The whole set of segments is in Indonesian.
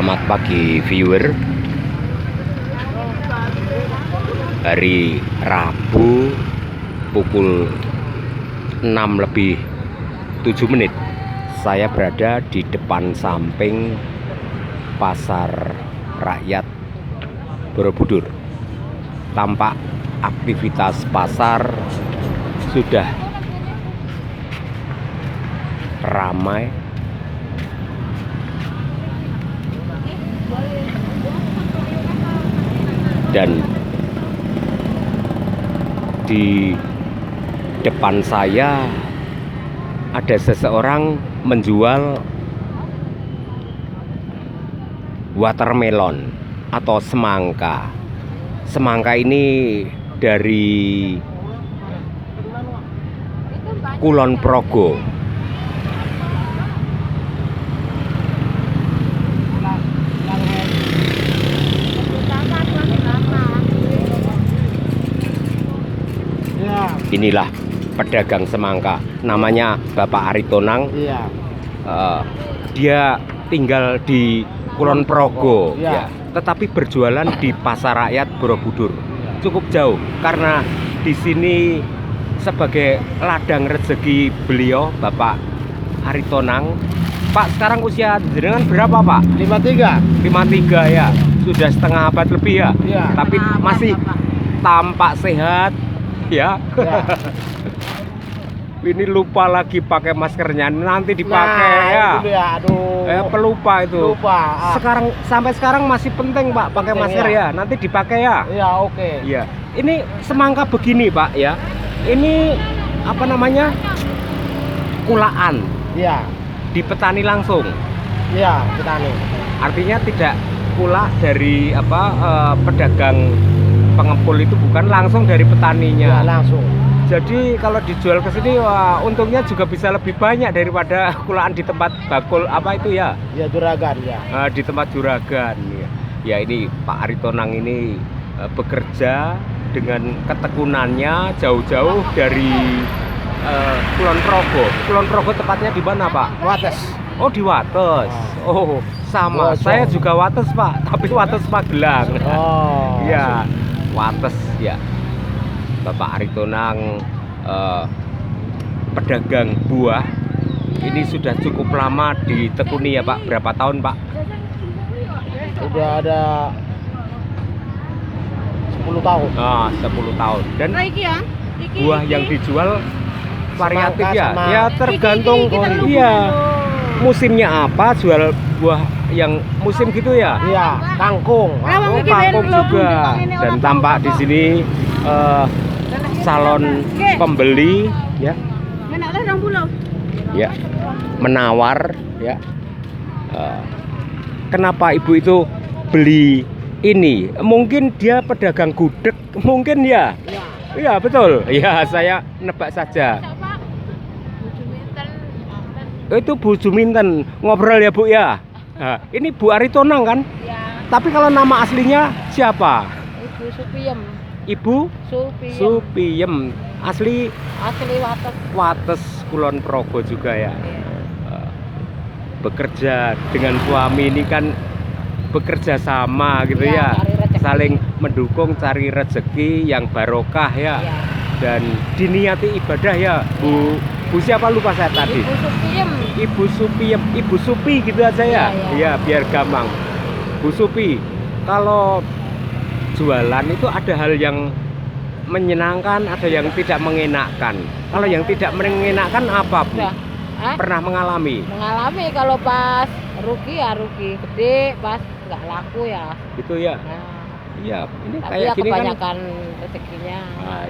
Selamat pagi viewer. Hari Rabu pukul 6:07 saya berada di depan samping Pasar Rakyat Borobudur. Tampak aktivitas pasar sudah ramai dan di depan saya ada seseorang menjual watermelon atau semangka. Semangka ini dari Kulon Progo. Inilah pedagang semangka, namanya Bapak Aritonang. Iya. Dia tinggal di Kulon Progo, Iya. ya, tetapi berjualan di Pasar Rakyat Borobudur. Cukup jauh karena di sini sebagai ladang rezeki beliau, Bapak Aritonang. Pak, sekarang usia jenengan berapa, Pak? 53. 53 ya, sudah setengah abad lebih ya. Iya. Tapi masih tampak sehat ya. Ya. Ini lupa lagi pakai maskernya, nanti dipakai ya. Itu ya, aduh. Pelupa itu. Lupa. Sekarang sampai sekarang masih penting, Pak, pakai Penting, masker ya. Nanti dipakai ya. Iya, oke. Iya. Ini semangka begini, Pak ya. Ini apa namanya? Kulaan. Iya. Di petani langsung. Iya, petani. Artinya tidak kula dari pedagang pengepul, itu bukan langsung dari Iya, petaninya. langsung. Jadi kalau dijual ke sini, wah, untungnya juga bisa lebih banyak daripada kulaan di tempat bakul apa itu ya. Iya, juragan ya. Di tempat juragan. Ya, ini Pak Aritonang ini bekerja dengan ketekunannya jauh-jauh dari Kulon Progo. Kulon Progo tepatnya di mana, Pak? Wates. Oh, di Wates. Oh, sama. Bojong. Saya juga Wates, Pak, tapi Wates Magelang. Oh. Iya, Wates ya. Bapak Aritonang pedagang buah. Ini sudah cukup lama ditekuni ya, Pak. Berapa tahun, Pak? Udah ada 10 tahun. 10 tahun. Dan ya? buah yang dijual variatif Semangka ya. sama- Ya tergantung Kita dulu iya. dulu. Musimnya apa, jual buah yang musim gitu ya. Iya, kangkung. Lawang Oh, iki kangkung ben lho, juga. ini Dan orang tampak tahu di kok. sini salon pembeli ya. Enak lah 20. Ya, menawar ya. Kenapa ibu itu beli ini? Mungkin dia pedagang gudeg, mungkin ya. Iya. Iya betul. Ya, saya nebak saja. Itu Bu Juminten ngobrol ya, Bu ya. Nah, ini Bu Aritonang kan? Ya, Tapi kalau nama aslinya siapa? Ibu Supiem. Ibu Supiem. Supiem. Asli Asli Wates. Wates Kulon Progo juga ya. Bekerja dengan suami ini kan bekerja sama gitu Ya, ya, cari rezeki. saling mendukung, cari rezeki yang barokah ya, Ya. dan diniati ibadah ya. Bu siapa, lupa saya tadi. Ibu Supiem. Ibu Supiem, Ibu Supi gitu aja ya. Ya, Iya, biar gampang. Bu Supi, kalau jualan itu ada hal yang menyenangkan, ada yang tidak mengenakkan. Kalau yang tidak mengenakkan apa, Bu? Udah. Pernah mengalami? Mengalami kalau pas rugi ya rugi gede, pas nggak laku ya. Gitu ya. Nah, Iya, ini tapi kayak ya gini kan. kebanyakan rezekinya.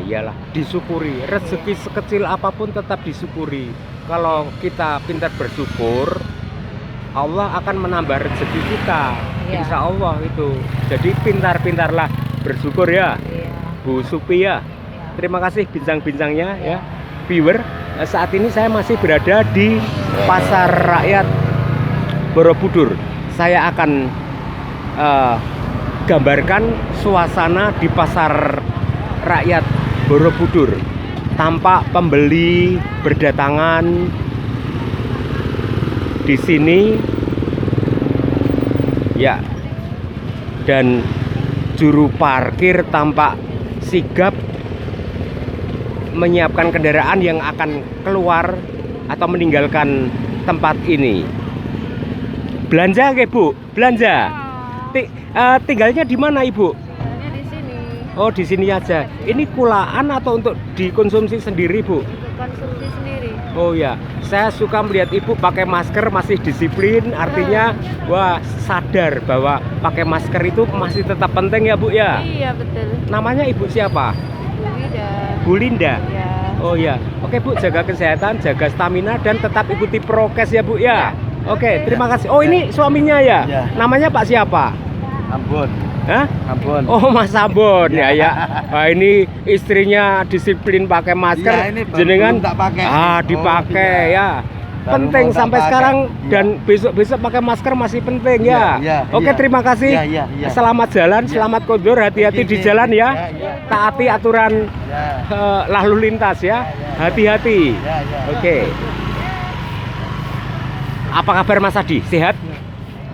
Iyalah, disyukuri. Rezeki sekecil apapun tetap disyukuri. Kalau kita pintar bersyukur, Allah akan menambah rezeki kita. Iya. Insya Allah itu. Jadi pintar-pintarlah bersyukur ya, Iya. Bu Supi ya. Iya. Terima kasih bincang-bincangnya ya. Iya. Viewer, saat ini saya masih berada di Pasar Rakyat Borobudur. Saya akan gambarkan suasana di Pasar Rakyat Borobudur. Tampak pembeli berdatangan di sini Ya. Dan juru parkir tampak sigap menyiapkan kendaraan yang akan keluar atau meninggalkan tempat ini. Belanja nggih, Bu? Belanja. Tinggalnya di mana, Ibu? Tinggalnya di sini. Oh, di sini aja. Ini kulaan atau untuk dikonsumsi sendiri, Bu? Untuk konsumsi sendiri. Oh ya, saya suka melihat Ibu pakai masker masih disiplin, artinya wah sadar bahwa pakai masker itu masih tetap penting ya, Bu ya. Iya, betul. Namanya Ibu siapa? Bu Linda. Bu Linda. Ya. Oh ya, oke Bu, jaga kesehatan, jaga stamina dan tetap ikuti prokes ya Bu ya. Oke, terima kasih. Oh ini suaminya ya? Ya. Namanya Pak siapa? Ambon. Hah? Ambon. Oh Mas Ambon ya ya. Wah ini istrinya disiplin pakai masker, Iya, ini baru jenengan belum tak pakai. dipakai Oh, ya. Baru Penting mau tak sampai pakai. sekarang Iya. dan besok-besok pakai masker masih penting ya. Iya, Oke iya. terima kasih. Iya, iya, iya. Selamat jalan, Iya. selamat kondur, hati-hati di Iya, jalan ya. iya, iya. Taati aturan Ya. lalu lintas ya. Hati-hati. Ya, ya. Oke. Apa kabar Mas Adi? Sehat?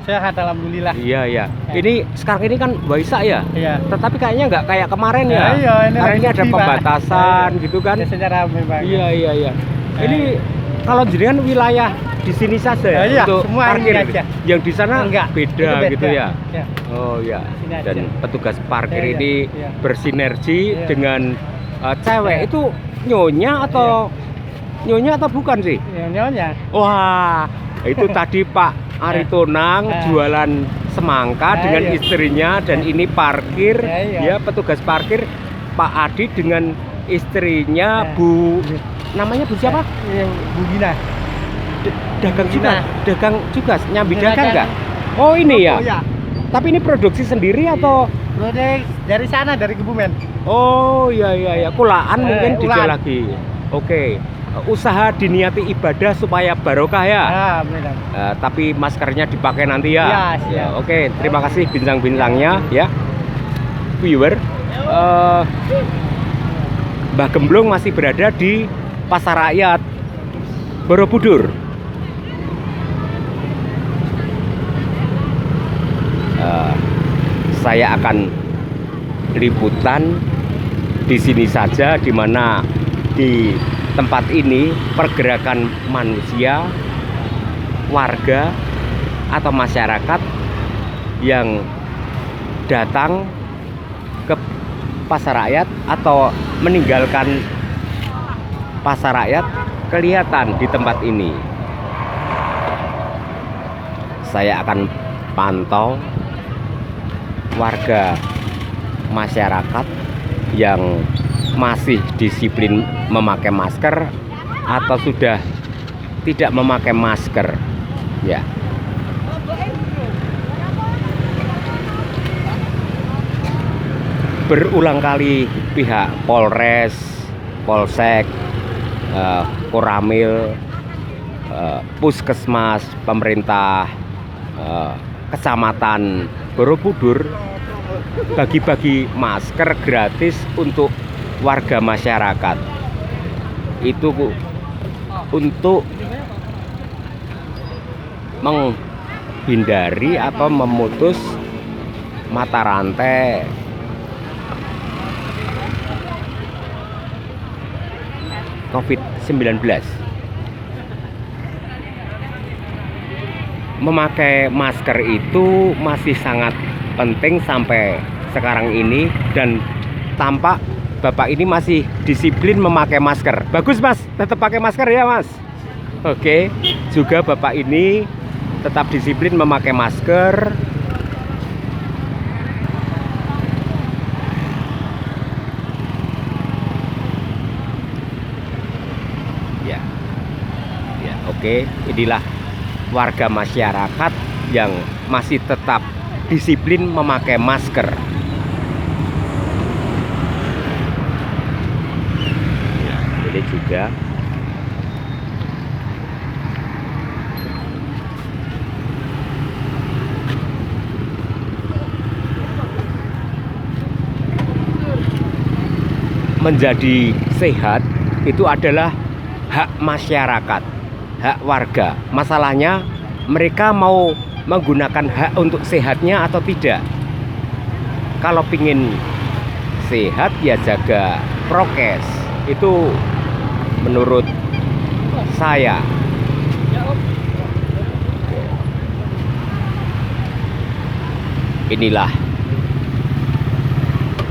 Sehat alhamdulillah. Iya ya. Ini sekarang ini kan Waisak ya. Iya. Tetapi kayaknya nggak kayak kemarin ya. Ya, iya, ini Karena lagi ini ada sepi, Pak. pembatasan Iya. gitu kan. Biasanya rame banget. Iya iya iya. Ini kalau jenengan wilayah di sini saja ya, Iya, untuk semua parkir. ini aja. Yang di sana Enggak, beda, itu beda. gitu ya. Ya. Oh ya. Sini aja. Dan petugas parkir Iya, ini iya. bersinergi Iya. dengan cewek. Iya. Itu nyonya atau nyonya atau bukan sih? Nyonya. Wah, itu tadi Pak Aritonang jualan semangka dengan iya. istrinya dan ini parkir Iya. ya petugas parkir Pak Adi dengan istrinya Iya. Bu namanya Bu siapa? Iya, Bu Gina. Dagang juga, Gina. dagang juga, nyambi Dagang. dagang nggak? Oh ini ya. Oh ya. Tapi ini produksi sendiri atau? Produk dari sana dari Kebumen. Oh iya iya ya, kulaan mungkin dijual ulaan. lagi. Oke, usaha diniati ibadah supaya barokah ya. Ah, benar. Tapi maskernya dipakai nanti ya. Iya, siap. Oke, terima kasih bintang-bintangnya ya. Viewer, Mbah Gemblong masih berada di Pasar Rakyat Borobudur. Saya akan liputan di sini saja, di mana di tempat ini pergerakan manusia, warga atau masyarakat yang datang ke Pasar Rakyat atau meninggalkan Pasar Rakyat kelihatan di tempat ini. Saya akan pantau warga masyarakat yang masih disiplin memakai masker atau sudah tidak memakai masker ya. Berulang kali pihak Polres, Polsek, Koramil, Puskesmas, pemerintah Kecamatan Borobudur bagi-bagi masker gratis untuk warga masyarakat. Itu untuk menghindari atau memutus mata rantai COVID-19. Memakai masker itu masih sangat penting sampai sekarang ini, dan tampak Bapak ini masih disiplin memakai masker. Bagus Mas, tetap pakai masker ya Mas. Oke, juga Bapak ini tetap disiplin memakai masker. Ya, ya oke, inilah warga masyarakat yang masih tetap disiplin memakai masker. Ya, ini juga menjadi sehat itu adalah hak masyarakat, hak warga. Masalahnya mereka mau menggunakan hak untuk sehatnya atau tidak. Kalau pingin sehat ya jaga prokes, itu menurut saya. Inilah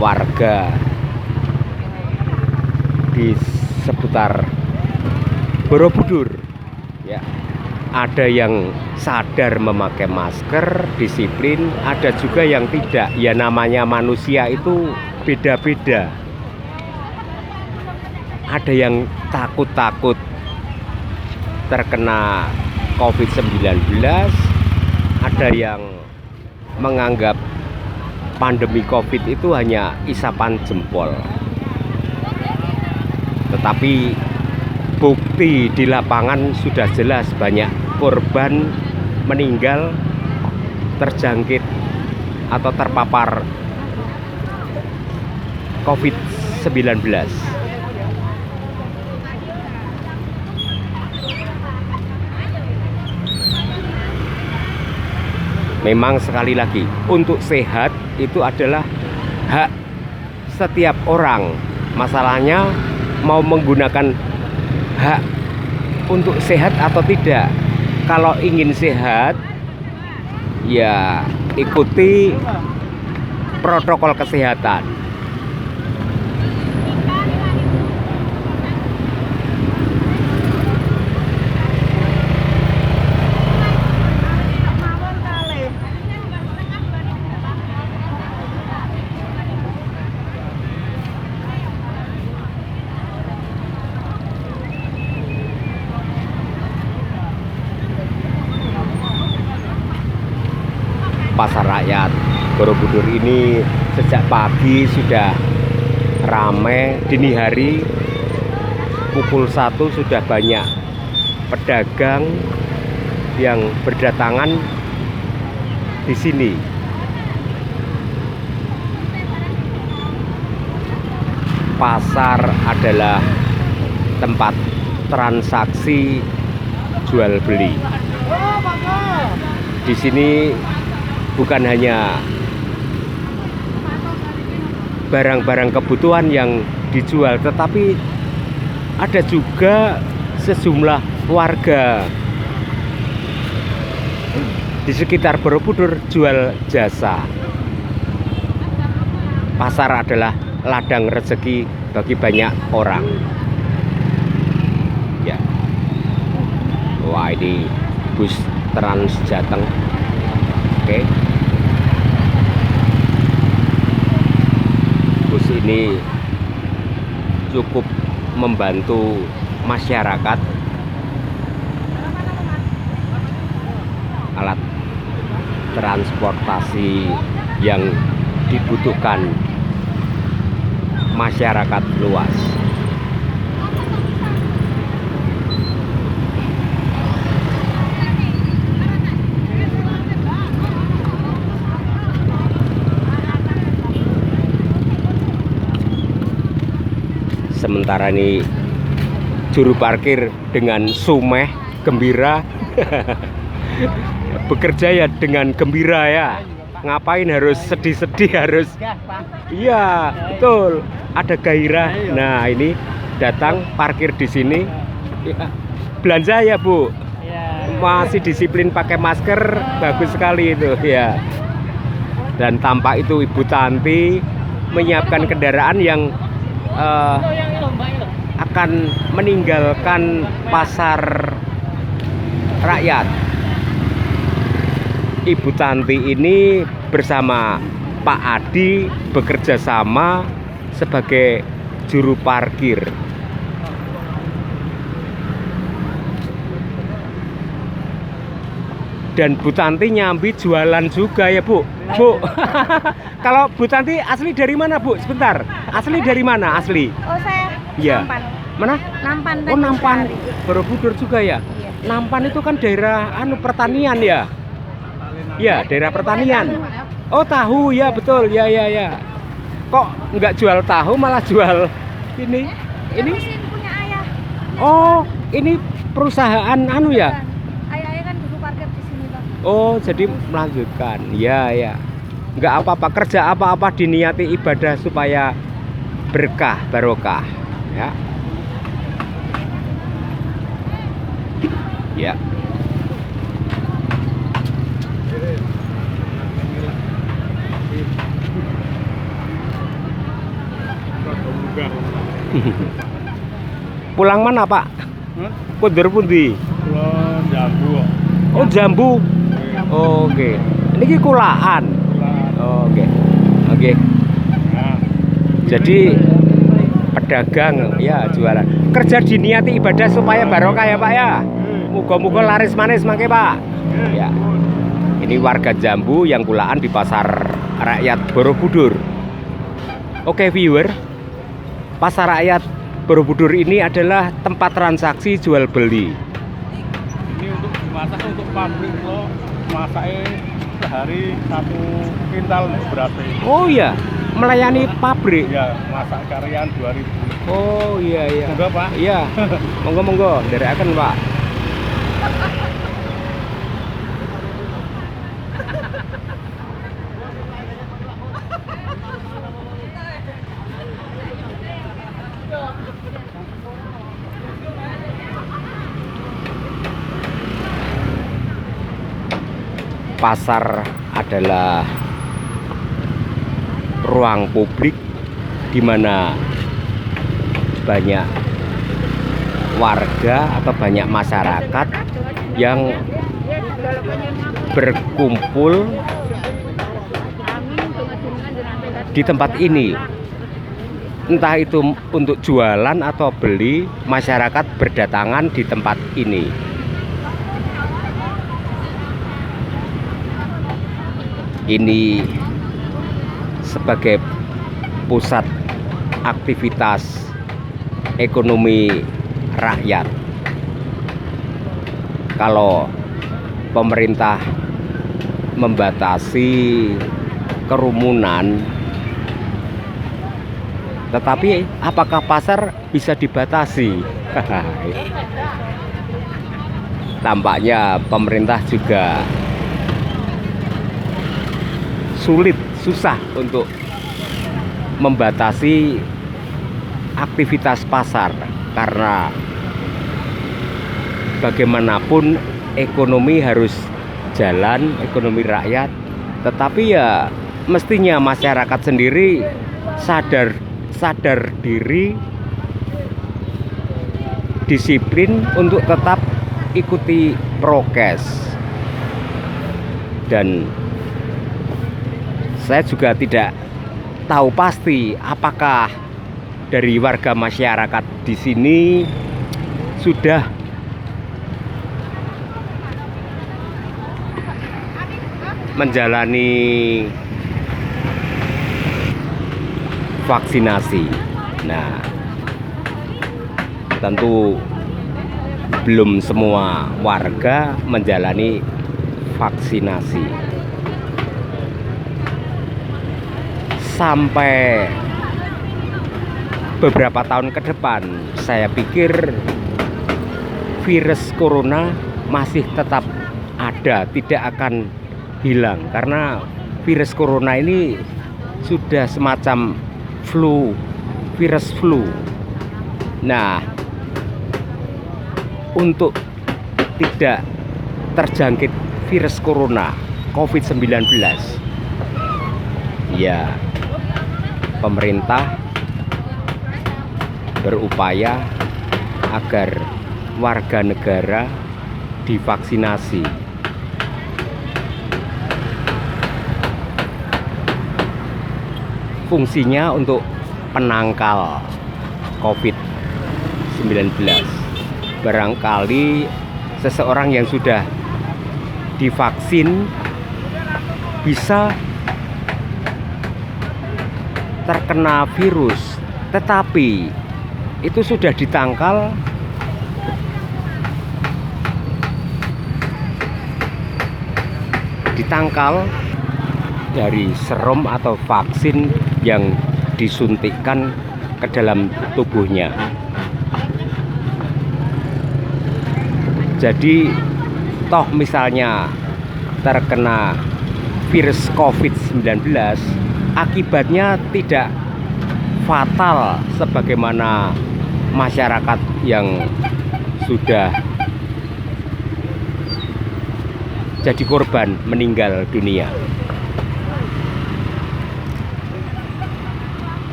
warga di seputar Borobudur ya. Ada yang sadar memakai masker, disiplin, ada juga yang tidak. Ya namanya manusia itu beda-beda. Ada yang takut-takut terkena COVID-19, ada yang menganggap pandemi COVID itu hanya isapan jempol. Tetapi bukti di lapangan sudah jelas, banyak korban meninggal terjangkit atau terpapar COVID-19. Memang sekali lagi, untuk sehat itu adalah hak setiap orang. Masalahnya mau menggunakan hak untuk sehat atau tidak. Kalau ingin sehat ya ikuti protokol kesehatan. Pasar rakyat Borobudur ini sejak pagi sudah ramai. Dini hari pukul 1 sudah banyak pedagang yang berdatangan di sini. Pasar adalah tempat transaksi jual beli. Di sini bukan hanya barang-barang kebutuhan yang dijual, tetapi ada juga sejumlah warga di sekitar Borobudur jual jasa. Pasar adalah ladang rezeki bagi banyak orang. Ya. Wah, ini bus Trans Jateng. Oke. Bus ini cukup membantu masyarakat. Alat transportasi yang dibutuhkan masyarakat luas. Sementara ini juru parkir dengan sumeh gembira bekerja ya dengan gembira ya. Ngapain harus sedih-sedih, harus iya betul, ada gairah. Nah ini datang parkir di sini ya. Belanja ya Bu, masih disiplin pakai masker, bagus sekali itu ya. Dan tampak itu Ibu Tanti menyiapkan kendaraan yang akan meninggalkan pasar rakyat. Ibu Tanti ini bersama Pak Adi bekerja sama sebagai juru parkir. Dan Bu Tanti nyambi jualan juga ya Bu. Bu, kalau Bu Tanti asli dari mana Bu? Sebentar, asli dari mana asli? Oh saya Ya. Nampan. Mana? Nampan. Oh Nampan, Borobudur juga ya? Iya. Nampan itu kan daerah pertanian ya? Ya, daerah pertanian. Oh tahu ya betul, ya. Kok nggak jual tahu malah jual ini? Ini? Mesin punya ayah. Oh ini perusahaan ya? Ayah kan dulu parkir di sini loh. Oh, jadi melanjutkan. Ya, ya. Nggak apa-apa, kerja apa-apa diniati ibadah supaya berkah, barokah. Ya. Ya. Pulang mana, Pak? Kundur pundi? Pulau Jambu. Oh, Jambu. Oke. Niki kulaan. Oke. Oke. Jadi pedagang ya jualan. Kerja diniati ibadah supaya barokah ya, Pak ya. Muga-muga laris manis mangke, Pak. Ya. Ini warga Jambu yang kulaan di pasar rakyat Borobudur. Oke, viewer. Pasar rakyat Borobudur ini adalah tempat transaksi jual beli. Ini untuk dimasak untuk pabrik lo, masaknya sehari 1 kintal beras. Oh iya, melayani pabrik. Ya, masak karyan 2000. Oh iya iya. Monggo, Pak. Iya. Monggo nderekaken, Pak. Pasar adalah ruang publik di mana banyak warga atau banyak masyarakat yang berkumpul di tempat ini. Entah itu untuk jualan atau beli, masyarakat berdatangan di tempat ini. Ini sebagai pusat aktivitas ekonomi rakyat. Kalau pemerintah membatasi kerumunan, tetapi apakah pasar bisa dibatasi? Tampaknya pemerintah juga susah untuk membatasi aktivitas pasar, karena bagaimanapun ekonomi harus jalan, ekonomi rakyat. Tetapi ya mestinya masyarakat sendiri sadar diri, disiplin untuk tetap ikuti prokes. Dan saya juga tidak tahu pasti apakah dari warga masyarakat di sini sudah menjalani vaksinasi. Nah, tentu belum semua warga menjalani vaksinasi. Sampai beberapa tahun ke depan, saya pikir virus corona masih tetap ada, tidak akan hilang, karena virus corona ini sudah semacam virus flu. Nah, untuk tidak terjangkit virus corona COVID-19, ya pemerintah berupaya agar warga negara divaksinasi. Fungsinya untuk penangkal COVID-19. Barangkali seseorang yang sudah divaksin bisa terkena virus, tetapi itu sudah ditangkal dari serum atau vaksin yang disuntikkan ke dalam tubuhnya. Jadi toh misalnya terkena virus COVID-19, akibatnya tidak fatal sebagaimana masyarakat yang sudah jadi korban meninggal dunia.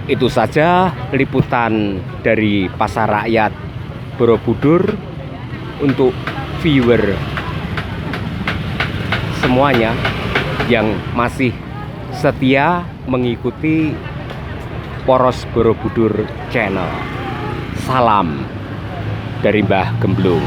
Itu saja liputan dari Pasar Rakyat Borobudur untuk viewer semuanya yang masih setia mengikuti Poros Borobudur Channel. Salam dari Mbah Gemblung.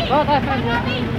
Oh,